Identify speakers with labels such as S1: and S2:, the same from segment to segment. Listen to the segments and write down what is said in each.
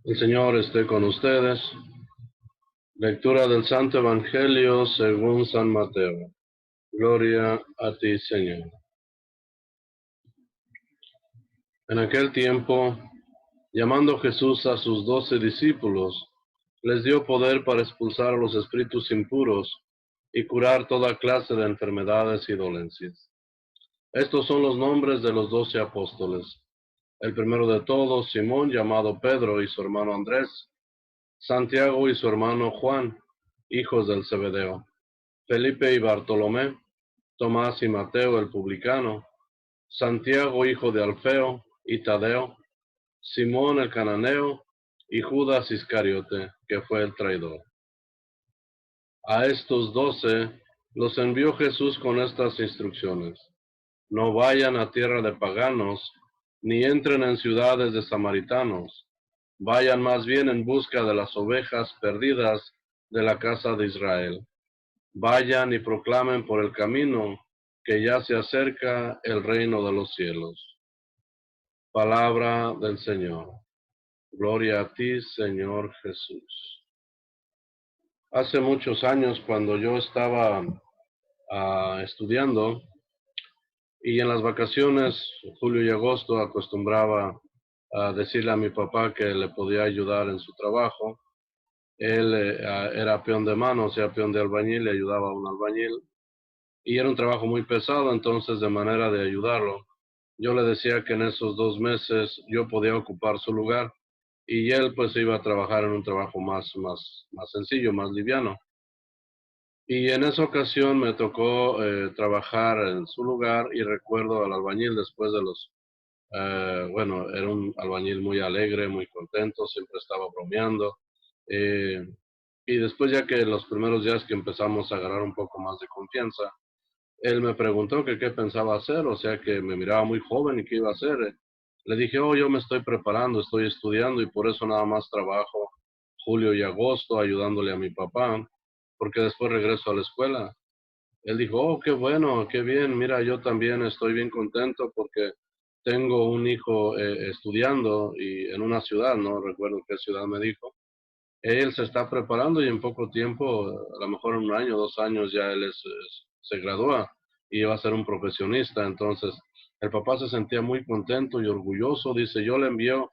S1: El Señor esté con ustedes. Lectura del Santo Evangelio según San Mateo. Gloria a ti, Señor. En aquel tiempo, llamando Jesús a sus 12 discípulos, les dio poder para expulsar a los espíritus impuros y curar toda clase de enfermedades y dolencias. Estos son los nombres de los 12 apóstoles. El primero de todos, Simón, llamado Pedro, y su hermano Andrés; Santiago y su hermano Juan, hijos del Zebedeo; Felipe y Bartolomé; Tomás y Mateo el publicano; Santiago hijo de Alfeo y Tadeo; Simón el cananeo; y Judas Iscariote, que fue el traidor. A estos 12 los envió Jesús con estas instrucciones: no vayan a tierra de paganos, ni entren en ciudades de samaritanos; vayan más bien en busca de las ovejas perdidas de la casa de Israel. Vayan y proclamen por el camino que ya se acerca el reino de los cielos. Palabra del Señor. Gloria a ti, Señor Jesús. Hace muchos años, cuando yo estaba estudiando, y en las vacaciones, julio y agosto, acostumbraba a decirle a mi papá que le podía ayudar en su trabajo. Él era peón de mano, o sea, peón de albañil, le ayudaba a un albañil. Y era un trabajo muy pesado, entonces, de manera de ayudarlo, yo le decía que en esos 2 meses yo podía ocupar su lugar y él pues iba a trabajar en un trabajo más sencillo, más liviano. Y en esa ocasión me tocó trabajar en su lugar, y recuerdo al albañil después de bueno, era un albañil muy alegre, muy contento, siempre estaba bromeando. eh, y después, ya que los primeros días que empezamos a agarrar un poco más de confianza, él me preguntó que qué pensaba hacer, o sea, que me miraba muy joven y qué iba a hacer. Le dije, oh, yo me estoy preparando, estoy estudiando, y por eso nada más trabajo julio y agosto ayudándole a mi papá, porque después regreso a la escuela. Él dijo, oh, qué bueno, qué bien, mira, yo también estoy bien contento porque tengo un hijo estudiando y en una ciudad, no recuerdo qué ciudad me dijo. Él se está preparando y en poco tiempo, a lo mejor en un año, 2 años, ya él se gradúa y va a ser un profesionista. Entonces, el papá se sentía muy contento y orgulloso. Dice, yo le envío,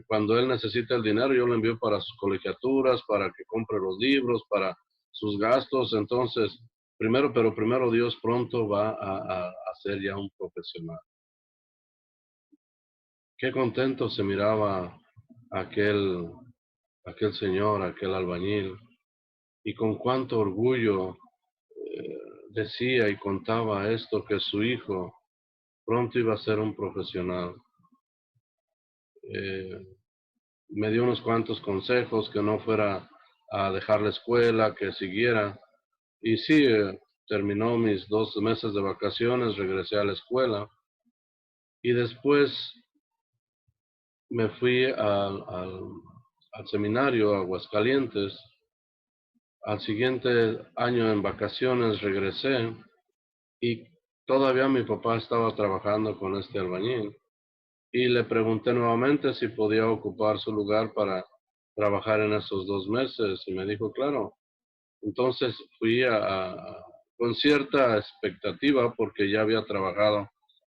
S1: cuando él necesita el dinero, yo le envío para sus colegiaturas, para que compre los libros, para sus gastos. Entonces, primero Dios pronto va a ser ya un profesional. Qué contento se miraba aquel señor, aquel albañil, y con cuánto orgullo decía y contaba esto, que su hijo pronto iba a ser un profesional. Eh, Me dio unos cuantos consejos, que no fuera a dejar la escuela, que siguiera. Y sí, terminó mis 2 meses de vacaciones, regresé a la escuela, y después me fui al seminario a Aguascalientes. Al siguiente año, en vacaciones, regresé, y todavía mi papá estaba trabajando con este albañil. Y le pregunté nuevamente si podía ocupar su lugar para trabajar en esos 2 meses, y me dijo, claro. Entonces fui con cierta expectativa, porque ya había trabajado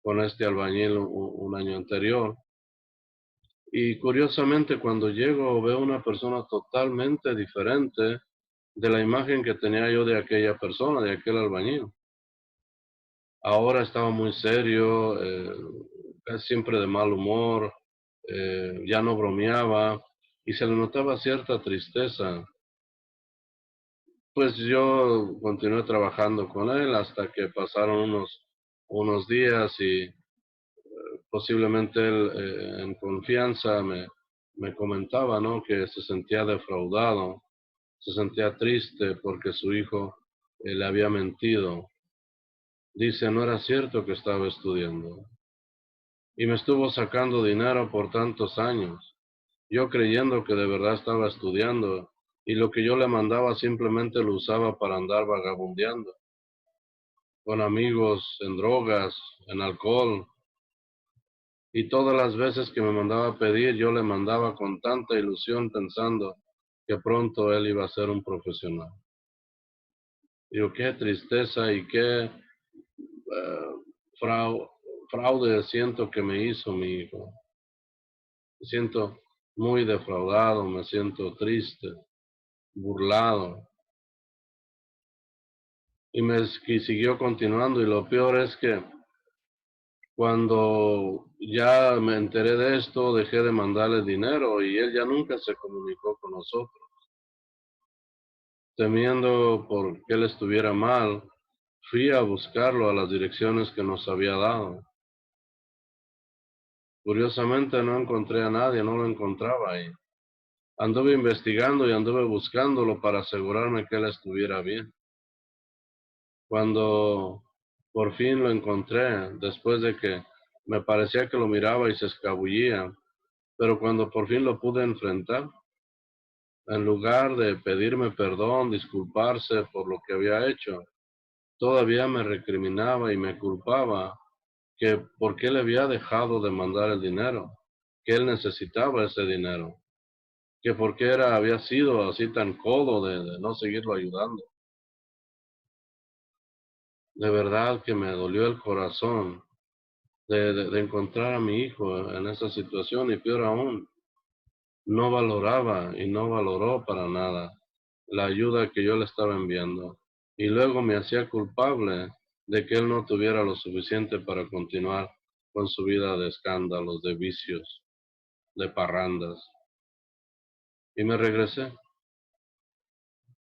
S1: con este albañil un año anterior. Y curiosamente, cuando llego, veo una persona totalmente diferente de la imagen que tenía yo de aquella persona, de aquel albañil. Ahora estaba muy serio, casi siempre de mal humor, ya no bromeaba, y se le notaba cierta tristeza. Pues yo continué trabajando con él hasta que pasaron unos días, y posiblemente él, en confianza, me comentaba, ¿no?, que se sentía defraudado, se sentía triste porque su hijo le había mentido. Dice, no era cierto que estaba estudiando, y me estuvo sacando dinero por tantos años, yo creyendo que de verdad estaba estudiando, y lo que yo le mandaba simplemente lo usaba para andar vagabundeando con amigos, en drogas, en alcohol. Y todas las veces que me mandaba a pedir, yo le mandaba con tanta ilusión pensando que pronto él iba a ser un profesional. Digo, qué tristeza y qué frau- fraude siento que me hizo mi hijo. Me siento muy defraudado, me siento triste, burlado. Y siguió continuando y lo peor es que cuando ya me enteré de esto, dejé de mandarle dinero y él ya nunca se comunicó con nosotros. Temiendo por que él estuviera mal, fui a buscarlo a las direcciones que nos había dado. Curiosamente no encontré a nadie, no lo encontraba ahí. Anduve investigando y anduve buscándolo para asegurarme que él estuviera bien. Cuando por fin lo encontré, después de que me parecía que lo miraba y se escabullía, pero cuando por fin lo pude enfrentar, en lugar de pedirme perdón, disculparse por lo que había hecho, todavía me recriminaba y me culpaba que por qué le había dejado de mandar el dinero, que él necesitaba ese dinero, que por qué había sido así tan codo de no seguirlo ayudando. De verdad que me dolió el corazón de encontrar a mi hijo en esa situación y peor aún, no valoraba y no valoró para nada la ayuda que yo le estaba enviando. Y luego me hacía culpable de que él no tuviera lo suficiente para continuar con su vida de escándalos, de vicios, de parrandas. Y me regresé.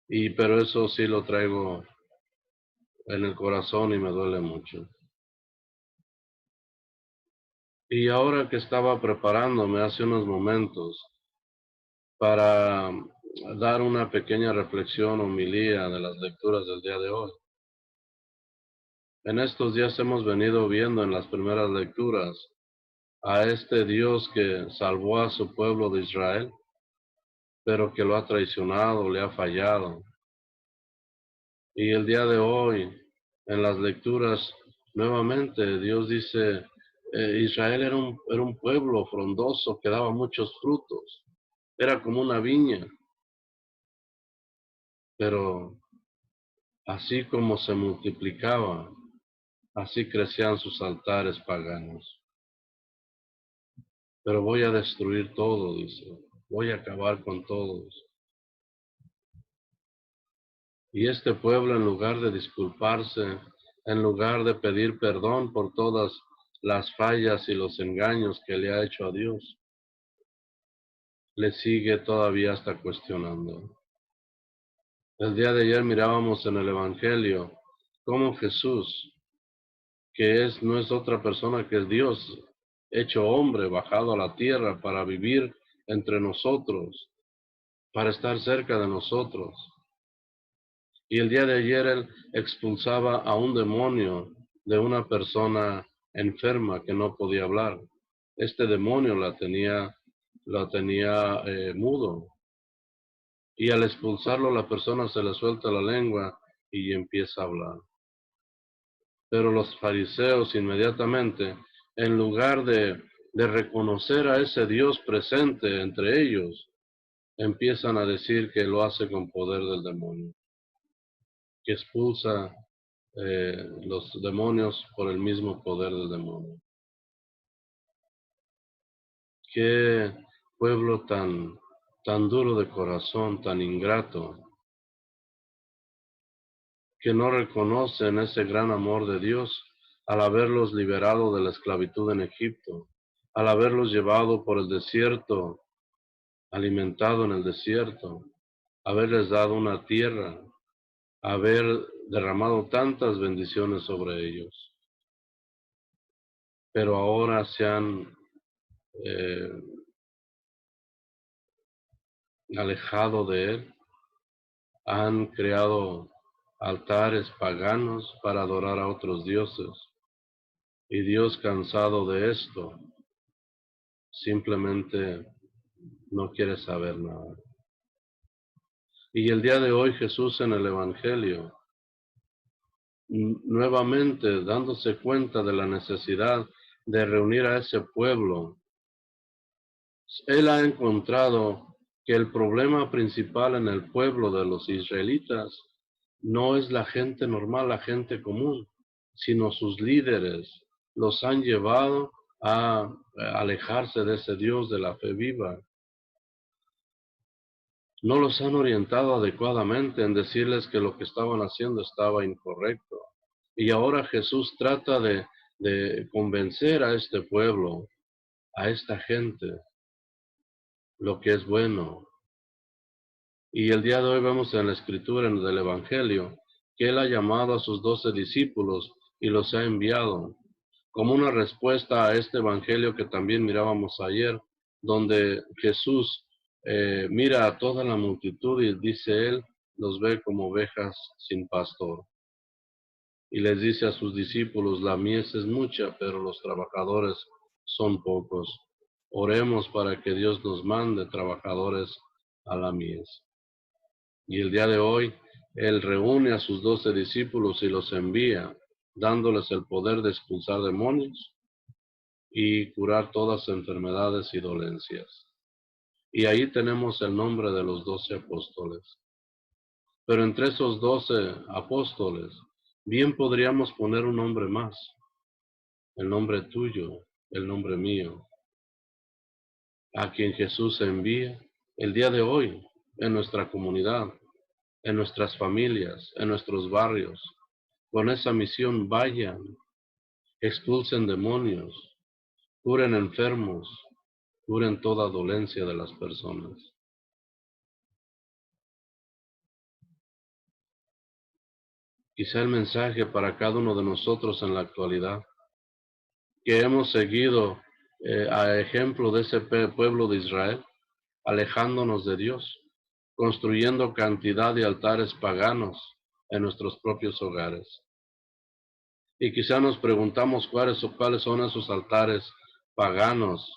S1: Pero eso sí lo traigo en el corazón y me duele mucho. Y ahora que estaba preparándome hace unos momentos para dar una pequeña reflexión, homilía de las lecturas del día de hoy. En estos días hemos venido viendo en las primeras lecturas a este Dios que salvó a su pueblo de Israel, pero que lo ha traicionado, le ha fallado. Y el día de hoy, en las lecturas, nuevamente Dios dice, Israel era un pueblo frondoso que daba muchos frutos, era como una viña, pero así como se multiplicaba, así crecían sus altares paganos. Pero voy a destruir todo, dice, voy a acabar con todos. Y este pueblo, en lugar de disculparse, en lugar de pedir perdón por todas las fallas y los engaños que le ha hecho a Dios, le sigue todavía hasta cuestionando. El día de ayer mirábamos en el Evangelio cómo Jesús, no es otra persona que es Dios, hecho hombre, bajado a la tierra para vivir entre nosotros, para estar cerca de nosotros. Y el día de ayer él expulsaba a un demonio de una persona enferma que no podía hablar. Este demonio la tenía mudo. Y al expulsarlo la persona se le suelta la lengua y empieza a hablar. Pero los fariseos inmediatamente, en lugar de reconocer a ese Dios presente entre ellos, empiezan a decir que lo hace con poder del demonio, que expulsa los demonios por el mismo poder del demonio. Qué pueblo tan duro de corazón, tan ingrato, que no reconocen ese gran amor de Dios al haberlos liberado de la esclavitud en Egipto, al haberlos llevado por el desierto, alimentado en el desierto, haberles dado una tierra, haber derramado tantas bendiciones sobre ellos. Pero ahora se han eh, alejado de Él, han creado altares paganos para adorar a otros dioses. Y Dios, cansado de esto, simplemente no quiere saber nada. Y el día de hoy Jesús en el Evangelio, nuevamente dándose cuenta de la necesidad de reunir a ese pueblo, él ha encontrado que el problema principal en el pueblo de los israelitas no es la gente normal, la gente común, sino sus líderes. Los han llevado a alejarse de ese Dios de la fe viva. No los han orientado adecuadamente en decirles que lo que estaban haciendo estaba incorrecto. Y ahora Jesús trata de convencer a este pueblo, a esta gente, lo que es bueno. Y el día de hoy vemos en la escritura, en el Evangelio, que Él ha llamado a sus 12 discípulos y los ha enviado como una respuesta a este Evangelio que también mirábamos ayer, donde Jesús mira a toda la multitud y dice Él, los ve como ovejas sin pastor. Y les dice a sus discípulos, la mies es mucha, pero los trabajadores son pocos. Oremos para que Dios nos mande trabajadores a la mies. Y el día de hoy, Él reúne a sus 12 discípulos y los envía, dándoles el poder de expulsar demonios y curar todas enfermedades y dolencias. Y ahí tenemos el nombre de los 12 apóstoles. Pero entre esos 12 apóstoles, bien podríamos poner un nombre más, el nombre tuyo, el nombre mío, a quien Jesús envía el día de hoy en nuestra comunidad, en nuestras familias, en nuestros barrios. Con esa misión vayan, expulsen demonios, curen enfermos, curen toda dolencia de las personas. Quizá el mensaje para cada uno de nosotros en la actualidad, que hemos seguido a ejemplo de ese pueblo de Israel, alejándonos de Dios, construyendo cantidad de altares paganos en nuestros propios hogares. Y quizá nos preguntamos cuáles son esos altares paganos,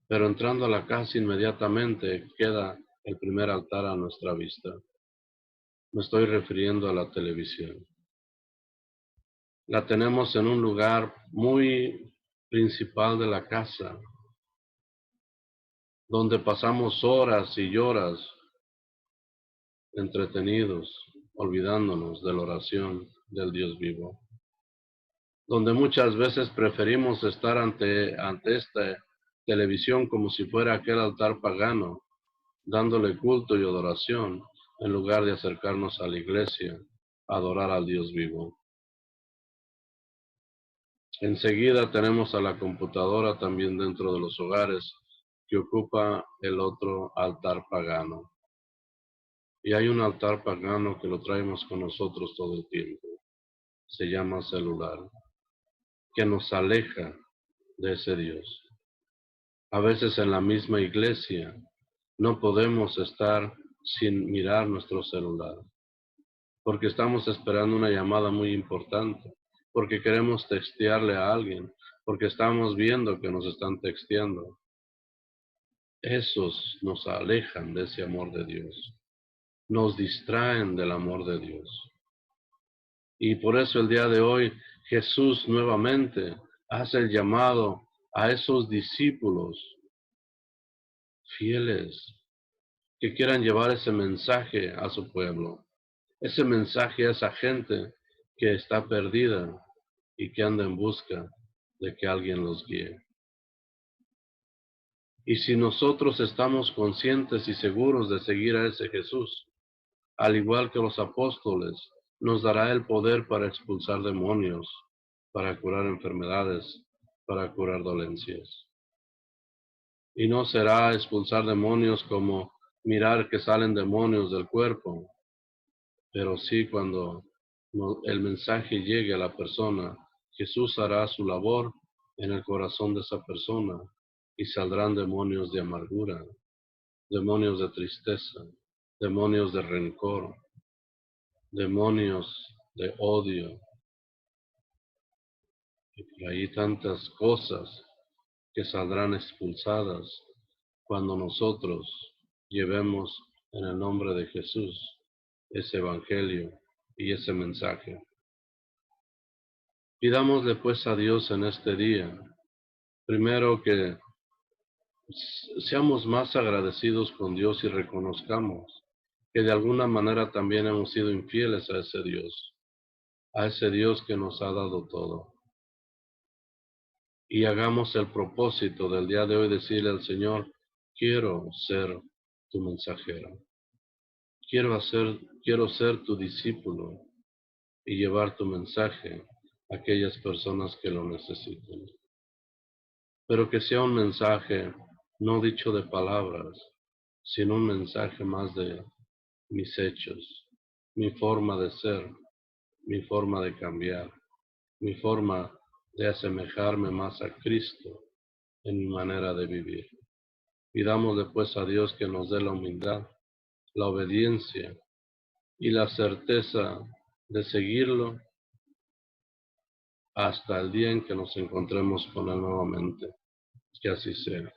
S1: pero entrando a la casa inmediatamente queda el primer altar a nuestra vista. Me estoy refiriendo a la televisión. La tenemos en un lugar muy principal de la casa, donde pasamos horas y horas entretenidos, olvidándonos de la oración del Dios vivo, donde muchas veces preferimos estar ante esta televisión como si fuera aquel altar pagano, dándole culto y adoración, en lugar de acercarnos a la iglesia, a adorar al Dios vivo. Enseguida tenemos a la computadora también dentro de los hogares, que ocupa el otro altar pagano. Y hay un altar pagano que lo traemos con nosotros todo el tiempo. Se llama celular, que nos aleja de ese Dios. A veces en la misma iglesia no podemos estar sin mirar nuestro celular, porque estamos esperando una llamada muy importante, porque queremos textearle a alguien, porque estamos viendo que nos están texteando. Esos nos alejan de ese amor de Dios, nos distraen del amor de Dios. Y por eso el día de hoy Jesús nuevamente hace el llamado a esos discípulos fieles que quieran llevar ese mensaje a su pueblo, ese mensaje a esa gente que está perdida y que anda en busca de que alguien los guíe. Y si nosotros estamos conscientes y seguros de seguir a ese Jesús, al igual que los apóstoles, nos dará el poder para expulsar demonios, para curar enfermedades, para curar dolencias. Y no será expulsar demonios como mirar que salen demonios del cuerpo, pero sí cuando el mensaje llegue a la persona, Jesús hará su labor en el corazón de esa persona y saldrán demonios de amargura, demonios de tristeza, demonios de rencor, demonios de odio, y por ahí tantas cosas que saldrán expulsadas cuando nosotros llevemos en el nombre de Jesús ese evangelio y ese mensaje. Pidámosle pues a Dios en este día, primero que seamos más agradecidos con Dios y reconozcamos que de alguna manera también hemos sido infieles a ese Dios que nos ha dado todo. Y hagamos el propósito del día de hoy decirle al Señor, quiero ser tu mensajero, quiero ser tu discípulo y llevar tu mensaje a aquellas personas que lo necesiten. Pero que sea un mensaje no dicho de palabras, sino un mensaje más de mis hechos, mi forma de ser, mi forma de cambiar, mi forma de asemejarme más a Cristo en mi manera de vivir. Pidámosle pues a Dios que nos dé la humildad, la obediencia y la certeza de seguirlo hasta el día en que nos encontremos con Él nuevamente. Que así sea.